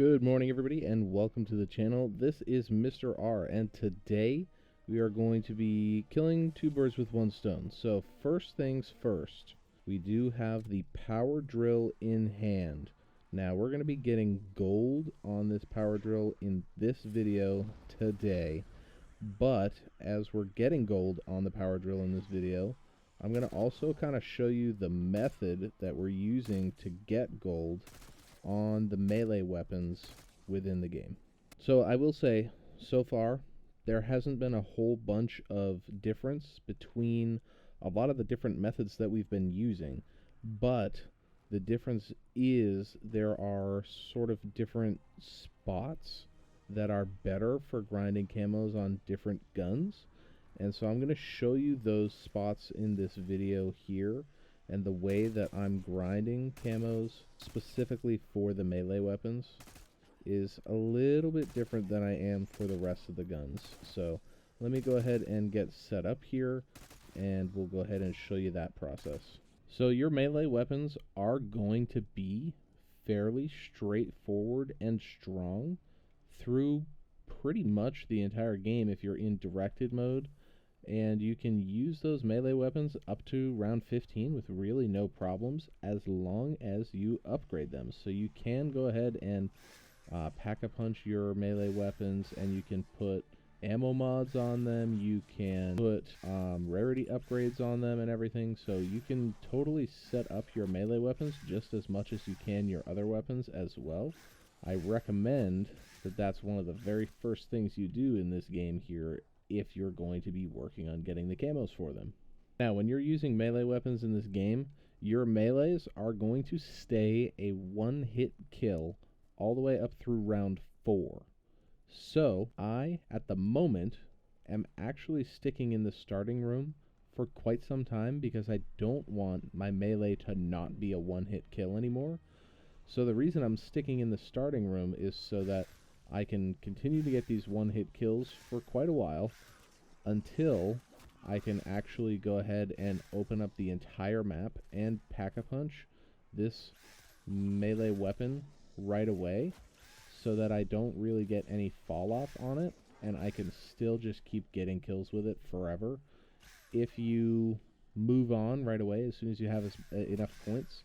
Good morning, everybody, and welcome to the channel. This is Mr. R, and today we are going to be killing two birds with one stone. So first things first, we do have the power drill in hand. Now we're going to be getting gold on this power drill in this video today, but as we're getting gold on the power drill in this video, I'm going to also kind of show you the method that we're using to get gold on the melee weapons within the game. So I will say, so far, there hasn't been a whole bunch of difference between a lot of the different methods that we've been using, but the difference is there are sort of different spots that are better for grinding camos on different guns, and so I'm going to show you those spots in this video here. And the way that I'm grinding camos specifically for the melee weapons is a little bit different than I am for the rest of the guns. So let me go ahead and get set up here, and we'll go ahead and show you that process. So your melee weapons are going to be fairly straightforward and strong through pretty much the entire game if you're in directed mode. And you can use those melee weapons up to round 15 with really no problems as long as you upgrade them. So you can go ahead and pack-a-punch your melee weapons, and you can put ammo mods on them, you can put rarity upgrades on them and everything. So you can totally set up your melee weapons just as much as you can your other weapons as well. I recommend that that's one of the very first things you do in this game here if you're going to be working on getting the camos for them. Now, when you're using melee weapons in this game, your melees are going to stay a one-hit kill all the way up through round 4. So, I, at the moment, am actually sticking in the starting room for quite some time because I don't want my melee to not be a one-hit kill anymore. So the reason I'm sticking in the starting room is so that I can continue to get these one-hit kills for quite a while until I can actually go ahead and open up the entire map and pack-a-punch this melee weapon right away so that I don't really get any fall-off on it, and I can still just keep getting kills with it forever. If you move on right away as soon as you have enough points,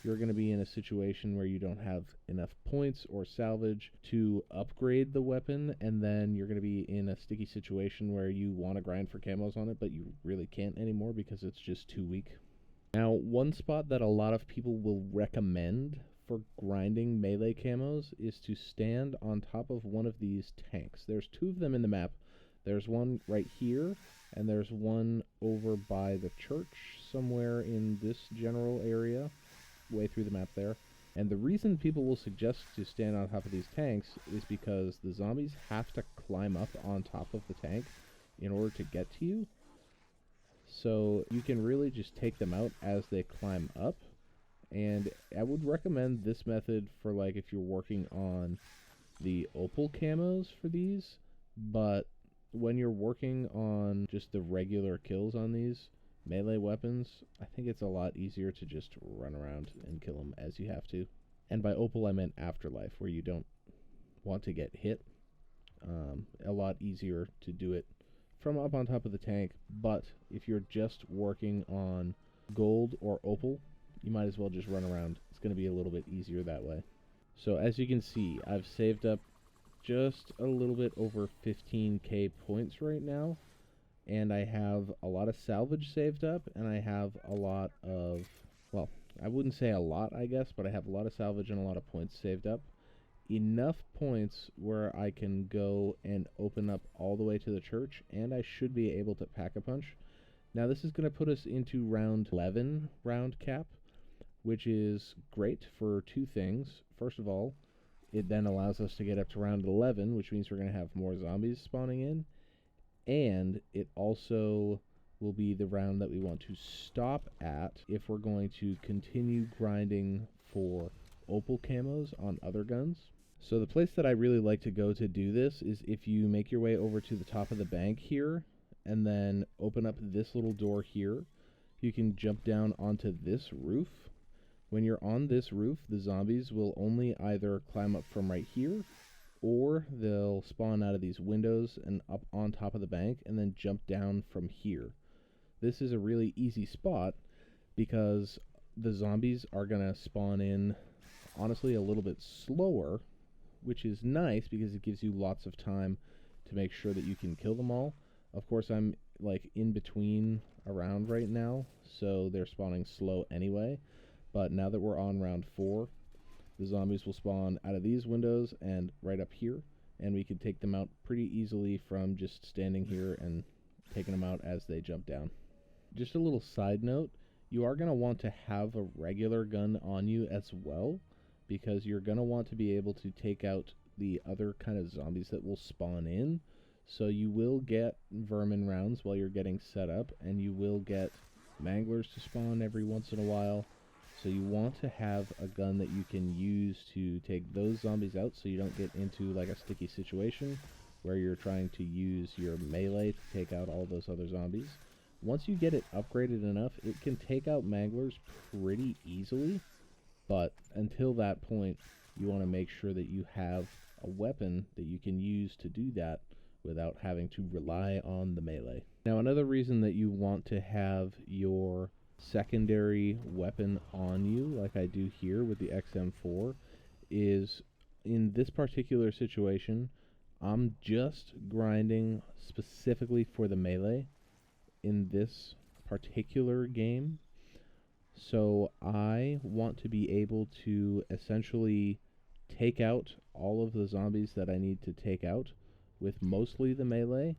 you're going to be in a situation where you don't have enough points or salvage to upgrade the weapon, and then you're going to be in a sticky situation where you want to grind for camos on it, but you really can't anymore because it's just too weak. Now, one spot that a lot of people will recommend for grinding melee camos is to stand on top of one of these tanks. There's two of them in the map. There's one right here, and there's one over by the church somewhere in this general area, way through the map there. And the reason people will suggest to stand on top of these tanks is because the zombies have to climb up on top of the tank in order to get to you. So you can really just take them out as they climb up. And I would recommend this method for, like, if you're working on the opal camos for these, but when you're working on just the regular kills on these melee weapons, I think it's a lot easier to just run around and kill them as you have to. And by opal, I meant afterlife, where you don't want to get hit. A lot easier to do it from up on top of the tank, but if you're just working on gold or opal, you might as well just run around. It's going to be a little bit easier that way. So as you can see, I've saved up just a little bit over 15k points right now. And I have a lot of salvage saved up, and I have a lot of, well, I wouldn't say a lot, I guess, but I have a lot of salvage and a lot of points saved up. Enough points where I can go and open up all the way to the church, and I should be able to pack-a-punch. Now, this is going to put us into round 11 round cap, which is great for two things. First of all, it then allows us to get up to round 11, which means we're going to have more zombies spawning in. And it also will be the round that we want to stop at if we're going to continue grinding for opal camos on other guns. So the place that I really like to go to do this is if you make your way over to the top of the bank here and then open up this little door here, you can jump down onto this roof. When you're on this roof, the zombies will only either climb up from right here, or they'll spawn out of these windows and up on top of the bank and then jump down from here. This is a really easy spot because the zombies are going to spawn in, honestly, a little bit slower, which is nice because it gives you lots of time to make sure that you can kill them all. Of course, I'm like in between around right now, so they're spawning slow anyway. But now that we're on round 4, the zombies will spawn out of these windows and right up here, and we can take them out pretty easily from just standing here and taking them out as they jump down. Just a little side note, you are going to want to have a regular gun on you as well, because you're going to want to be able to take out the other kind of zombies that will spawn in. So you will get vermin rounds while you're getting set up, and you will get manglers to spawn every once in a while. So you want to have a gun that you can use to take those zombies out so you don't get into like a sticky situation where you're trying to use your melee to take out all those other zombies. Once you get it upgraded enough, it can take out manglers pretty easily, but until that point, you want to make sure that you have a weapon that you can use to do that without having to rely on the melee. Now, another reason that you want to have your secondary weapon on you, like I do here with the XM4, is in this particular situation, I'm just grinding specifically for the melee in this particular game. So I want to be able to essentially take out all of the zombies that I need to take out with mostly the melee,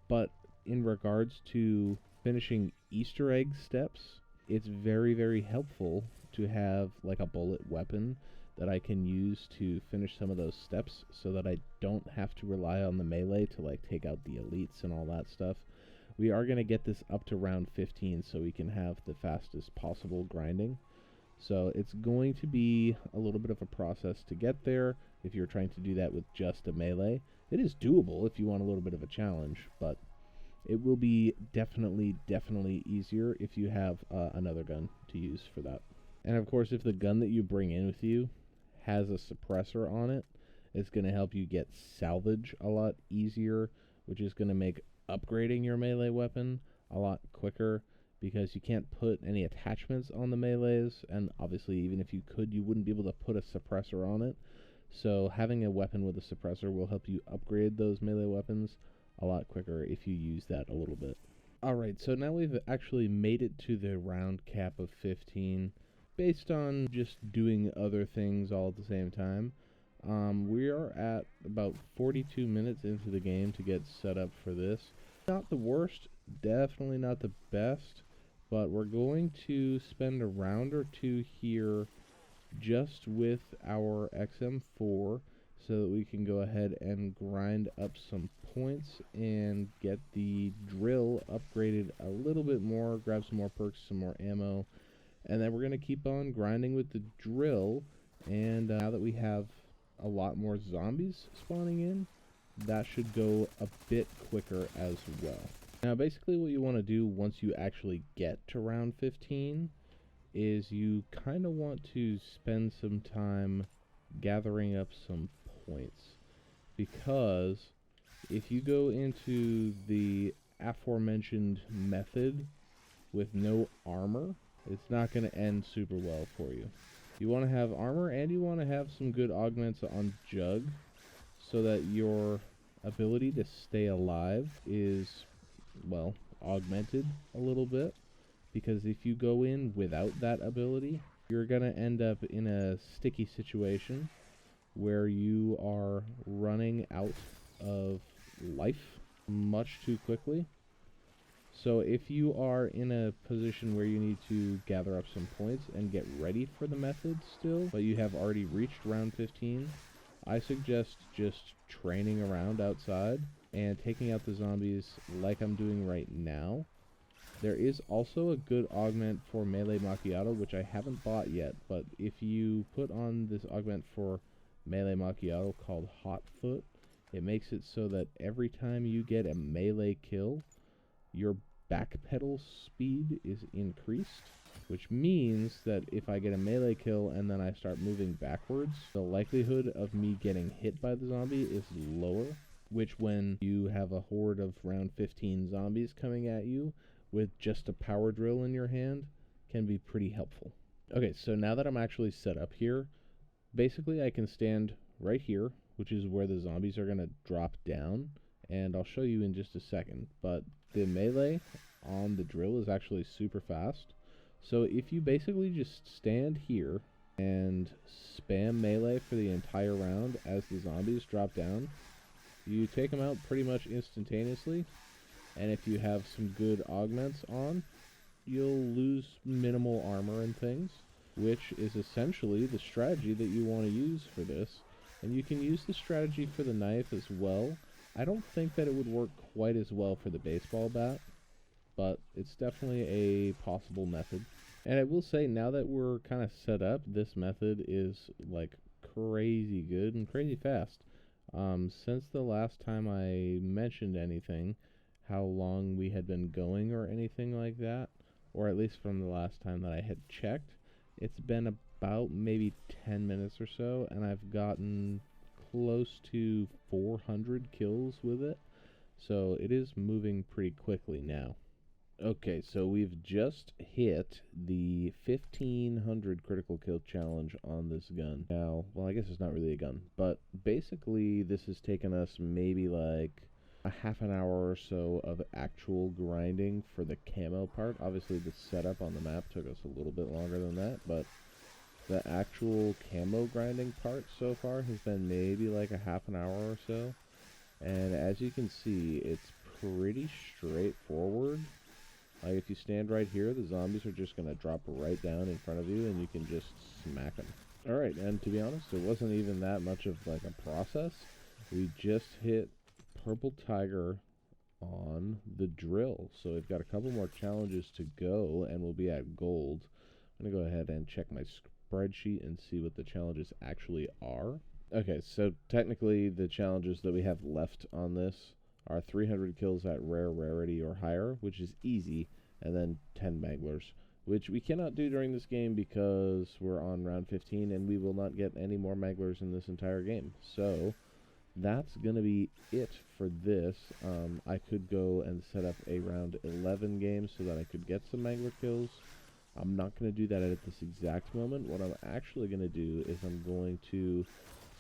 but in regards to finishing Easter egg steps, it's very, very helpful to have like a bullet weapon that I can use to finish some of those steps so that I don't have to rely on the melee to like take out the elites and all that stuff. We are going to get this up to round 15 so we can have the fastest possible grinding. So it's going to be a little bit of a process to get there if you're trying to do that with just a melee. It is doable if you want a little bit of a challenge, but it will be definitely easier if you have another gun to use for that. And of course, if the gun that you bring in with you has a suppressor on it, it's going to help you get salvage a lot easier, which is going to make upgrading your melee weapon a lot quicker, because you can't put any attachments on the melees, and obviously even if you could, you wouldn't be able to put a suppressor on it. So having a weapon with a suppressor will help you upgrade those melee weapons a lot quicker if you use that a little bit. Alright, so now we've actually made it to the round cap of 15 based on just doing other things all at the same time. We are at about 42 minutes into the game to get set up for this. Not the worst, definitely not the best, but we're going to spend a round or two here just with our XM4 so that we can go ahead and grind up some points and get the drill upgraded a little bit more, grab some more perks, some more ammo, and then we're going to keep on grinding with the drill. And now that we have a lot more zombies spawning in, that should go a bit quicker as well. Now basically what you want to do once you actually get to round 15 is you kind of want to spend some time gathering up some points, because if you go into the aforementioned method with no armor, it's not going to end super well for you. You want to have armor, and you want to have some good augments on Jug so that your ability to stay alive is, well, augmented a little bit. Because if you go in without that ability, you're going to end up in a sticky situation where you are running out of life much too quickly. So if you are in a position where you need to gather up some points and get ready for the method still, but you have already reached round 15, I suggest just training around outside and taking out the zombies like I'm doing right now. There is also a good augment for Melee Macchiato, which I haven't bought yet, but if you put on this augment for Melee Macchiato called Hot Foot, it makes it so that every time you get a melee kill, your backpedal speed is increased, which means that if I get a melee kill and then I start moving backwards, the likelihood of me getting hit by the zombie is lower, which when you have a horde of round 15 zombies coming at you with just a power drill in your hand can be pretty helpful. Okay, so now that I'm actually set up here, basically I can stand right here, which is where the zombies are going to drop down, and I'll show you in just a second, but the melee on the drill is actually super fast. So if you basically just stand here and spam melee for the entire round as the zombies drop down, you take them out pretty much instantaneously, and if you have some good augments on, you'll lose minimal armor and things, which is essentially the strategy that you want to use for this. And you can use the strategy for the knife as well. I don't think that it would work quite as well for the baseball bat, but it's definitely a possible method. And I will say, now that we're kind of set up, this method is like crazy good and crazy fast. Since the last time I mentioned anything, how long we had been going or anything like that, or at least from the last time that I had checked, it's been about maybe 10 minutes or so, and I've gotten close to 400 kills with it, so it is moving pretty quickly now. Okay, so we've just hit the 1500 critical kill challenge on this gun. Now, well, I guess it's not really a gun, but basically this has taken us maybe like a half an hour or so of actual grinding for the camo part. Obviously the setup on the map took us a little bit longer than that, but the actual camo grinding part so far has been maybe like a half an hour or so. And as you can see, it's pretty straightforward. Like if you stand right here, the zombies are just going to drop right down in front of you and you can just smack them. Alright, and to be honest, it wasn't even that much of like a process. We just hit Purple Tiger on the drill. So we've got a couple more challenges to go and we'll be at gold. I'm going to go ahead and check my spreadsheet and see what the challenges actually are. Okay, so technically the challenges that we have left on this are 300 kills at rare rarity or higher, which is easy, and then 10 manglers, which we cannot do during this game because we're on round 15 and we will not get any more manglers in this entire game. So that's going to be it for this. I could go and set up a round 11 game so that I could get some mangler kills. I'm not going to do that at this exact moment. What I'm actually going to do is I'm going to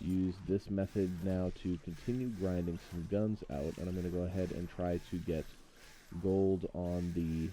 use this method now to continue grinding some guns out, and I'm going to go ahead and try to get gold on the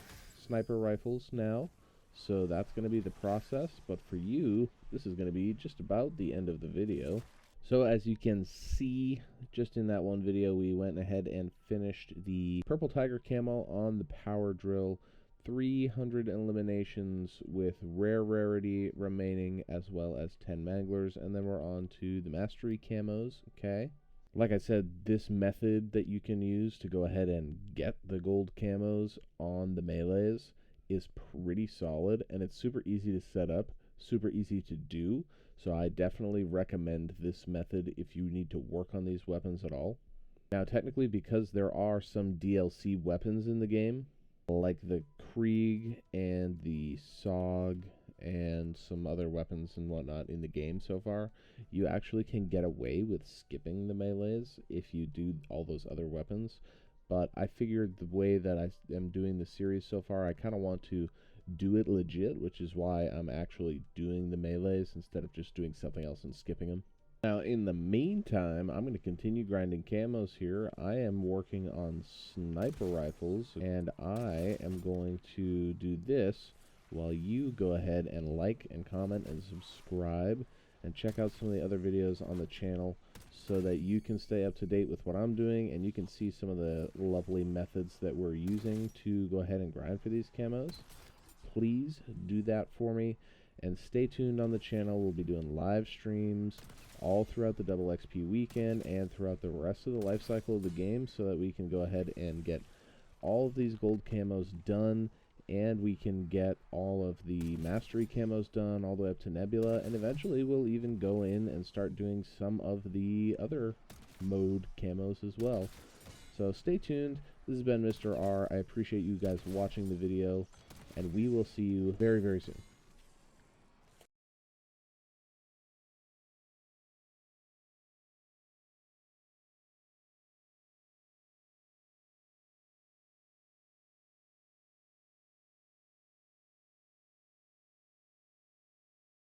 sniper rifles now. So that's going to be the process, but for you, this is going to be just about the end of the video. So as you can see, just in that one video, we went ahead and finished the Purple Tiger camo on the power drill. 300 eliminations with rare rarity remaining, as well as 10 manglers, and then we're on to the mastery camos. Okay, like I said, this method that you can use to go ahead and get the gold camos on the melees is pretty solid, and it's super easy to set up, super easy to do. So I definitely recommend this method if you need to work on these weapons at all. Now technically, because there are some DLC weapons in the game, like the Krieg and the SOG and some other weapons and whatnot in the game so far, you actually can get away with skipping the melees if you do all those other weapons. But I figured the way that I am doing the series so far, I kind of want to do it legit, which is why I'm actually doing the melees instead of just doing something else and skipping them. Now, in the meantime, I'm going to continue grinding camos here. I am working on sniper rifles, and I am going to do this while you go ahead and like and comment and subscribe and check out some of the other videos on the channel so that you can stay up to date with what I'm doing and you can see some of the lovely methods that we're using to go ahead and grind for these camos. Please do that for me, and stay tuned on the channel. We'll be doing live streams all throughout the double XP weekend and throughout the rest of the life cycle of the game so that we can go ahead and get all of these gold camos done, and we can get all of the mastery camos done all the way up to Nebula, and eventually we'll even go in and start doing some of the other mode camos as well. So stay tuned. This has been Mr. R. I appreciate you guys watching the video, and we will see you very, very soon.